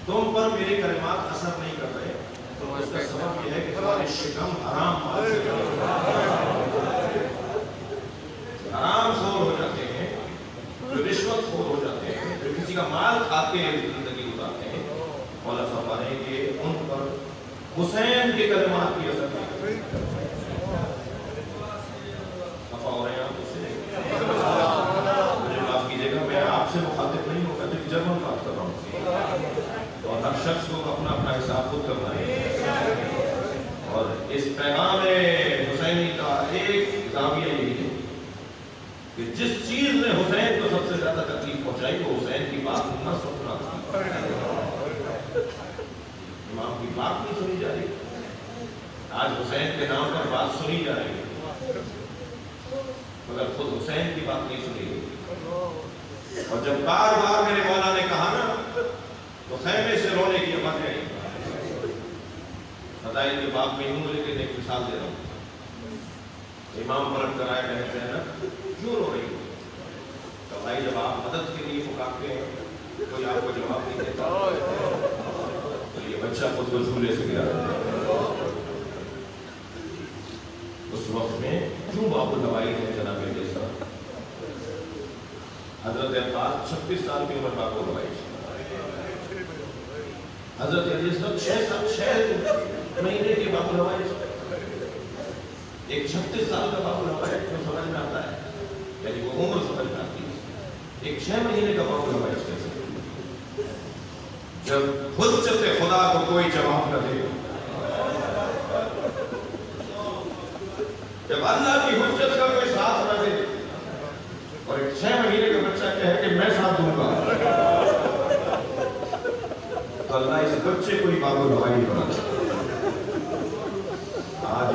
تم پر میرے کلمات اثر نہیں کر رہے تو اس کا سبب یہ ہے کہ تمہارے شکم حرام مال سے حرام خور ہو جاتے ہیں، جو رشوت خور ہو جاتے ہیں، جو کسی کا مال کھاتے ہیں زندگی گزارتے ہیں۔ مولا فرما رہے ہیں کہ ان پر حسین کے کلمات کی اثر نہیں۔ خفا ہو رہے ہیں آپ اس سے؟ مجھے معاف کیجیے گا، میں آپ سے مخاطب نہیں ہوں، میں تو جرمن بات کر رہا ہوں اور ہر شخص کو اپنا اپنا حساب خود کرنا ہے۔ اور اس پیغام حسینی کا ایک زاویہ یہی ہے کہ جس چیز نے حسین کو سب سے زیادہ تکلیف پہنچائی وہ حسین کی بات نہ سننا تھی۔ امام کی بات نہیں سنی جا رہی، آج حسین کے نام پر بات سنی جا رہی ہے مگر خود حسین کی بات نہیں سنی گئی۔ اور جب بار بار میرے مولا نے کہا نا تو خیمے سے رونے کی آواز آئی۔ فضائل کے باب میں ہوں لیکن ایک مثال دے رہا ہوں۔ امام پلٹ کر آئے کہتے ہیں نا کیوں رو رہی ہو؟ تو بھائی جب آپ مدد کے لیے پکارتے ہیں کوئی آپ کو جواب نہیں دیتا تو یہ بچہ خود کو جھولے سے گرا دیتا ہے۔ اس وقت میں کیوں باب الدوائی ہے جناب جیسا حضرت عباس 26 سال کی عمر باب الدوائی، حضرت علی صاحب 6 مہینے کی باب الدوائی، ایک 36 سال کا باب الدوائی جو سمجھ میں آتا ہے یعنی وہ عمر سمجھ میں آتی ہے، ایک 6 مہینے کا باب الدوائی کیسے؟ جب حجت خدا کو کوئی جواب نہ دے، جب اللہ کی حجت کا کوئی ساتھ نہ دے اور ایک 6 مہینے کا بچہ کہے کہ میں ساتھ دوں گا تو اللہ اس بچے کو ہی باب الدوائی نہیں بنا۔ آج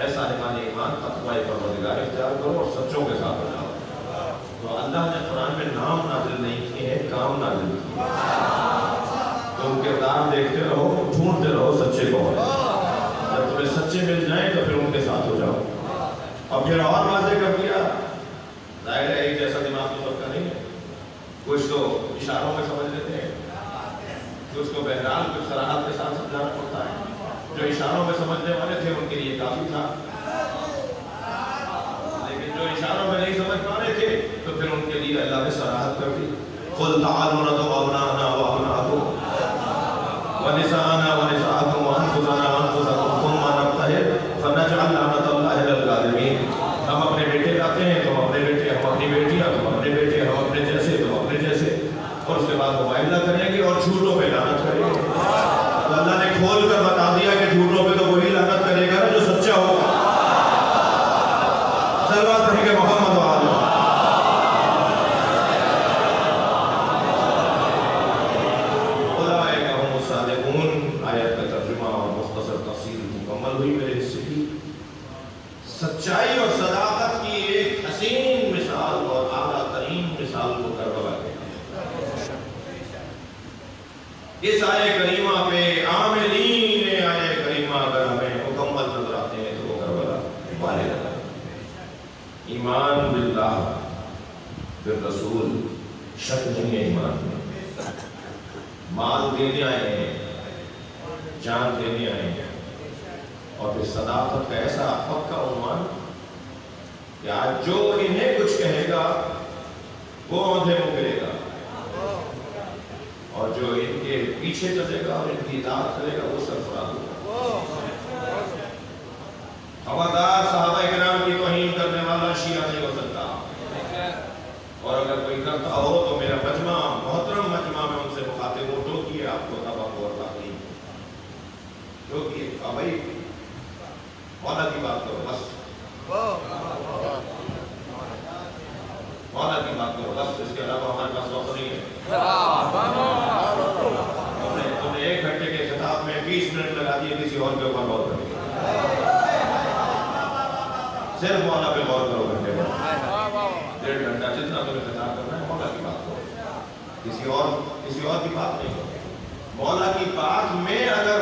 اے صاحبان ایمان تقوی پروردگار اختیار کرو اور سچوں کے ساتھ ہو جاؤ۔ تو اللہ نے قرآن میں نام نازل نہیں کیے ہیں، کام نازل کیے ہیں۔ تم کردار دیکھتے رہو، ڈھونڈتے رہو سچے کو، جب تمہیں سچے مل جائیں تو پھر ان کے ساتھ ہو جاؤ۔ اور پھر اور واضح کر دیا، ظاہر ہے ایک جیسا دماغ تو سب کا نہیں ہے، کچھ تو اشاروں میں سمجھ لیتے ہیں، کچھ کو بہرحال کچھ صراحت کے ساتھ سمجھانا پڑتا ہے۔ جو اشاروں میں سمجھنے والے تھے ان کے لیے کافی تھا، لیکن جو اشاروں میں نہیں سمجھ پا رہے تھے تو پھر ان کے لیے اللہ نے صراحت کر دی۔ قُلْ تَعَالُوا نَدْعُ أَبْنَاءَنَا وَأَبْنَاءَكُمْ وَنِسَاءَنَا وَنِسَاءَكُمْ وَأَنفُسَنَا وَأَنفُسَكُمْ ثُمَّ نَبْتَهِلْ فَنَجْعَلْ لَعْنَتَ اللَّهِ عَلَى الْكَاذِبِينَ۔ ہم اپنے بیٹے لاتے ہیں، تم اپنے بیٹے، ہم اپنی بیٹیاں، تم اپنے بیٹے، ہم اپنے جیسے، تم اپنے جیسے، اور اس کے بعد مباہلہ کریں گے اور جھوٹوں پہ لعنت کریں گے۔ تو اللہ نے کھول کر بتا دیا کہ جھوٹوں پہ تو وہی لعنت کرے گا جو سچا ہوگا۔ صلوات پڑھیں گے محمد و آلہ۔ اولئک هم الصادقون۔ آیت کا ترجمہ اور مختصر تفصیل مکمل ہوئی میرے حصے کی۔ سچائی اور صداقت کی ایک حسین مثال اور اعلیٰ ترین مثال کو کربلا کے اس آیے کریمہ پہ عاملین آیے کریمہ اگر ہمیں مکمل نظر آتے ہیں تو وہ کربلا والے نظر آتے ہیں۔ ایمان باللہ پھر رسول شک نہیں ہے ایمان میں، مال دینے آئے ہیں، جان دینے آئے ہیں، اور پھر صداقت کا ایسا پکا عنوان کہ آج جو انہیں کچھ کہے گا وہ اونھے منہ کرے گا، اور جو ان کے پیچھے چلے گا اور ان کی اطاعت کرے گا وہ سرفراز ہوگا۔ خبردار صحابہ کرام کی توہین کرنے والا شیعہ نہیں ہو سکتا، اور اگر کوئی کرتا ہو تو میرا مجمع، محترم مجمع میں ان سے مخاطب ہو، جو کیے آپ کو تباہ اور تاخیر، جو کیے بھائی مولا کی بات کرو بس، مولا کی بات کرو بس، اس کے علاوہ ہمارے پاس وقت نہیں ہے۔ تم نے 1 گھنٹے کے خطاب میں 20 منٹ لگا دیے کسی اور کے اوپر غور کرنے، صرف مولا پہ غور کرو گھنٹے میں، 1.5 گھنٹہ جتنا تمہیں خطاب کرنا ہے مولا کی بات کرو، کسی اور کی بات نہیں کرو۔ مولا کی بات میں اگر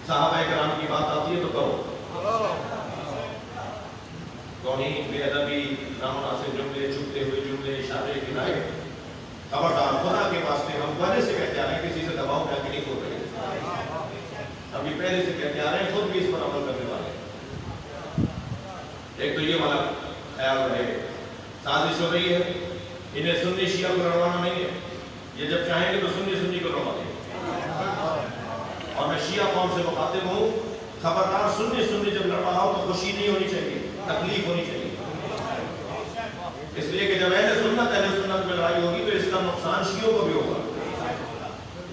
صحابہ کرام کی بات آتی ہے تو کرو۔ توہین، بے ادبی، نامناسب جملے، چھپتے ہوئے جملے، اشارے، کنایے، خبردار خدا کے واسطے ہم پہلے سے کہتے آ رہے ہیں کسی سے دباؤ میں نہیں ہو رہے، ابھی پہلے سے کہتے آ رہے ہیں، خود بھی اس پر عمل کرنے والے ہیں۔ ایک تو یہ والا خیال رہے، سازش ہو رہی ہے، انہیں سنی شیعہ کو لڑوانا نہیں ہے، یہ جب چاہیں گے تو سنی کو لڑوا دیں گے، اور میں شیعہ قوم سے مخاطب ہوں، خبردار سنی جب لڑوا ہو تو خوشی نہیں ہونی چاہیے، تکلیف ہونی چاہیے، اس لیے کہ جب اہل سنت میں لڑائی ہوگی تو اس کا نقصان شیعوں کو بھی ہوگا۔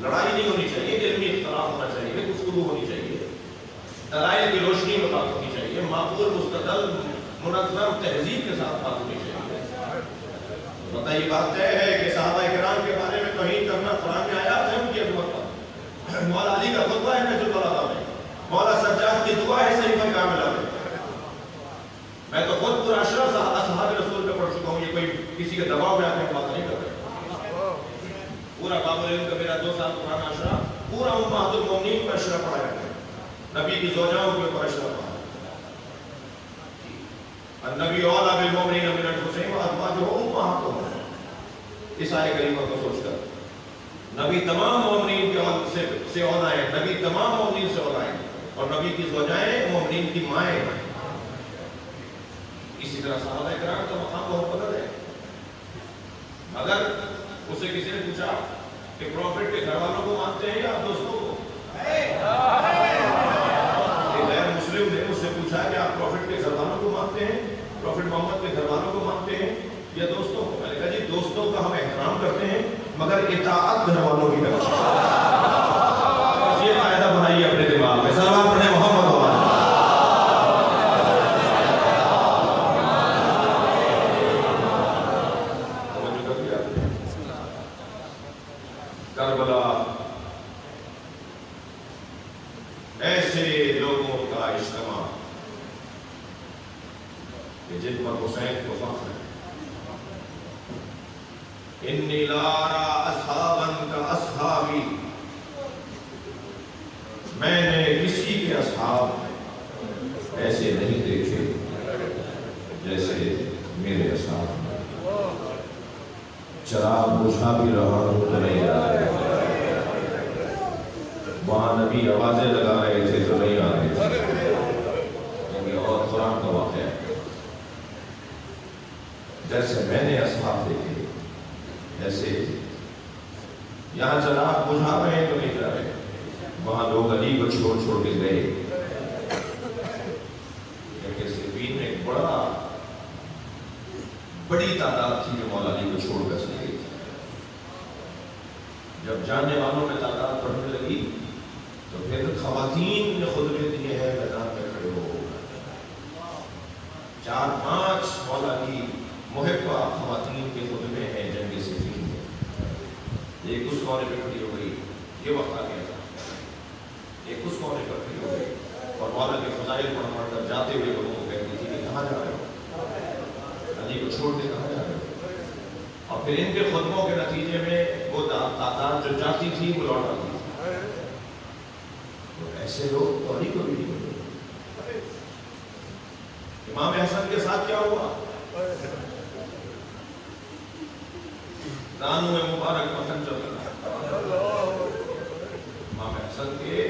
لڑائی نہیں ہونی چاہیے، علمی اختلاف ہونا چاہیے، گفتگو ہونی چاہیے، دلائل کی روشنی میں بات ہونی چاہیے، معقول، مستدل، منظم، تہذیب کے ساتھ بات ہونی چاہیے۔ بتائیے بات طے ہے کہ صحابہ کرام کے بارے میں توہین کرنا قرآن میں آیا ہے ان کی عظمت پر، مولا علی کا خطبہ ہے نہج البلاغہ میں، مولا سجاد کی دعا ہے صحیفہ کاملہ میں، میں تو خود پورا اشرف اصحاب رسول پہ پڑھ چکا ہوں، یہ کوئی کسی کے دباؤ میں آ کے بات نہیں کر رہے، پورا باب العلم کا میرا 2 سال پرانا اشرف، پورا امہات المومنین پر اشرف پڑھایا ہے، نبی کی زوجاؤں کے اوپر اشرف پڑھایا، النبی اولیٰ بالمؤمنین من انفسہم وازواجہ امہاتہم۔ اس آیے کریمہ کو سوچ کر نبی تمام مومنین سے اولیٰ ہیں، نبی تمام مومنین سے اولیٰ ہیں، اور نبی کی زوجائیں مومنین کی مائیں ہیں۔ اسی طرح صحابہ کرام کا مقام بہت بدل ہے۔ اگر اسے کسی نے پوچھا کہ پروفٹ کے گھر والوں کو مانتے ہیں یا دوستوں کو، ایک غیر مسلم نے اس سے پوچھا کہ آپ پروفٹ کے گھر والوں کو مانتے ہیں، پروفٹ محمد کے گھر والوں کو مانتے ہیں یا دوستوں کو؟ میں نے کہا جی دوستوں کا ہم احترام کرتے ہیں مگر اطاعت گھر والوں کی کرتے ہیں۔ یہ قاعدہ بنائیے اپنے دماغ میں، صلوات پڑھیں محمد و آلہ۔ ایسے لوگوں کا اجتماع کہ جن پر حسین کو فخر ہے. انی لا ارى اصحابا کاصحابی، میں نے کسی کے اصحاب ایسے نہیں دیکھے جیسے میرے اصحاب. چراغ بجھا بھی رہا ہوں تو نہیں آ رہے، وہاں نبی آوازیں لگا رہے تھے تو نہیں آ رہے تھے. اور قرآن کا واقعہ ہے، جیسے میں نے اصحاب دیکھے ایسے یہاں چراغ بجھا رہے ہیں تو نہیں جا رہے، وہاں لوگ علی کو چھوڑ چھوڑ کے گئے. کیونکہ صفین میں ایک بڑی تعداد تھی جو مولا علی کو چھوڑ کر چلی گئی تھی. جب جاننے والوں میں تعداد بڑھنے لگی تو پھر خواتین نے خطبے دیے ہیں میدان میں کھڑے ہو. 4-5 مولا علی محبہ خواتین کے خطبے ہیں جنگ صفین میں. ایک اس کونے پہ کھڑی ہو گئی، یہ وقت آ گیا تھا، ایک اس کونے پر کھڑی ہو گئی اور مولا کے فضائل پڑھ کر جاتے ہوئے لوگوں کو کہتی تھی کہ کہاں جا رہے ہو، علی کو چھوڑ کے کہاں جا رہے ہو. اور پھر ان کے خطبوں کے نتیجے میں وہ تعداد جو جاتی تھی وہ لوٹ آتی تھی. تو ایسے لوگ تو علی کو بھی نہیں ملے. امام حسن کے ساتھ کیا ہوا؟ دانوں میں مبارک متن چل رہا. امام حسن کے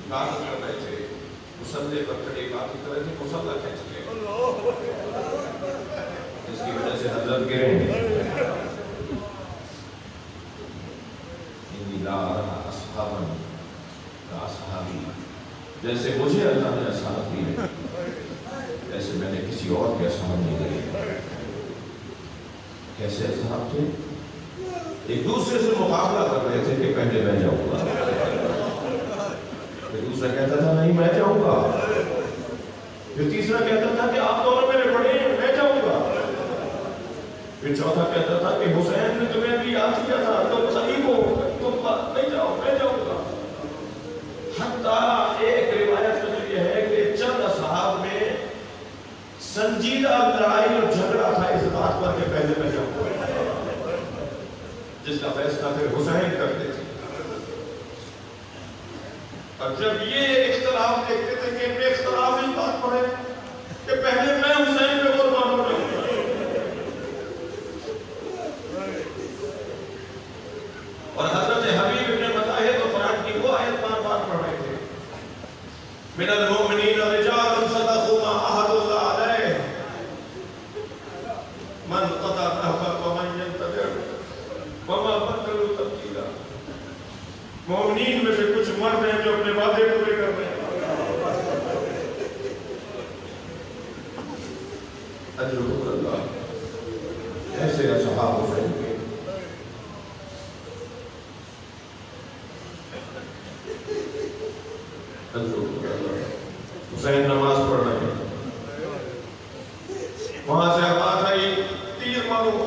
عبادت کر رہے تھے، مصلے پر کھڑے عبادت کر رہے تھے، مصلہ کھینچ گئے جس کی وجہ سے حضرت گرے. انی لا ارى اصحابا کاصحابی، جیسے مجھے اللہ نے اصحاب دیے ایسے میں نے کسی اور کے اصحاب نہیں دیے. کیسے اصحاب تھے؟ ایک دوسرے سے مقابلہ کر رہے تھے کہ پہلے میں جاؤں گا، پھر دوسرا کہتا تھا نہیں میں جاؤں گا، پھر تیسرا کہتا تھا کہ آپ دونوں میرے بڑے ہیں میں جاؤں گا، پھر چوتھا کہتا تھا کہ حسین نے تمہیں بھی یاد کیا تھا تم صحیح ہو، تم نہیں جاؤ میں جاؤں گا. حتیٰ ایک روایت میں یہ ہے کہ چند اصحاب میں سنجیدہ لڑائی اور جھگڑا تھا اس بات پر کہ پہلے میں جاؤں گا، جس کا فیصلہ پھر حسین کرتے تھے. اور جب یہ اختلاف دیکھتے تھے کہ ان میں اختلاف اس بات پر ہے کہ پہلے میں حسین پہ قربان ہو جاؤں گا. اور حضرت حبیب ابن مطاہر تو قرآن کی وہ آیت بار بار پڑھ رہے تھے، من المؤمنین رجال صدقوا ما عاهدوا اللہ علیہ من قضى نحبه ومن ينتظر وما بدلوا تبدیلا. مومنین میں سے کچھ مرد ہیں جو اپنے وعدے پورے کر رہے ہیں. اجرک اللہ. ایسے اصحاب حسین کے حسین نماز پڑھ رہے ہیں، وہاں سے آواز آئی تیر مارو.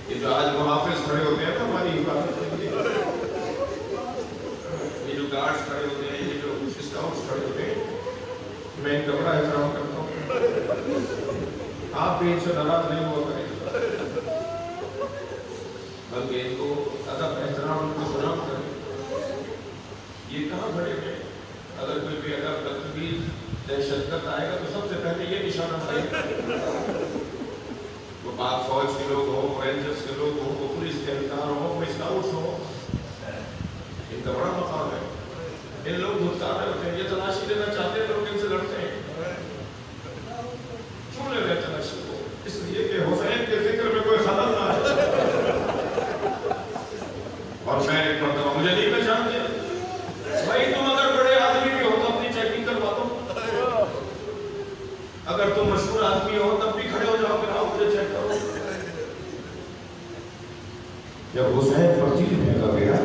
یہ جو آج محافظ کھڑے ہوتے ہیں نا ہماری حفاظت کے لیے، یہ جو گارڈز کھڑے ہوتے ہیں، یہ جو اسکاؤٹس کھڑے ہوتے ہیں، میں ان کا بڑا احترام کرتا ہوں. آپ بھی ان سے ناراض نہیں ہوا کریں، بلکہ ان کو ادب احترام ان کو سلام کریں. یہ کہاں کھڑے ہیں؟ اگر کوئی بھی ادب بدتمیز دہشت گرد آئے گا تو سب سے پہلے یہ نشانہ صحیح ہے. وہ پاک فوج کے لوگ ہوں، رینجرز کے لوگ ہوں، وہ پولیس کے اہلکار ہوں، وہ اسکاؤٹس ہوں، ان کا بڑا مقام ہے. ان لوگ دھتکار رہے ہوتے ہیں، یہ تلاشی لینا چاہتے ہیں، لوگ ان سے لڑتے ہیں. کیوں لے رہے تلاشی کو؟ اس لیے کہ حسین کے ذکر میں کوئی خلل نہ آئے. اور میں ایک مرتبہ مجھے نہیں پہچانتے بھائی، تم اگر بڑے آدمی بھی ہو تو اپنی چیکنگ کروا دو. اگر تم مشہور آدمی ہو تب بھی کھڑے ہو جاؤ کہ آؤ مجھے چیک کرو. جب حسین پر تیر پھینکا گیا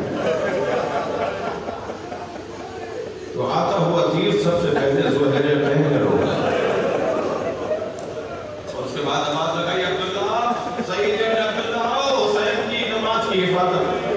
تو آتا ہوا تیر سب سے پہلے زہر عین میں روکا اور اس کے بعد آواز لگائی عبداللہ، سعید بن عبداللہ، حسین کی نماز کی حفاظت.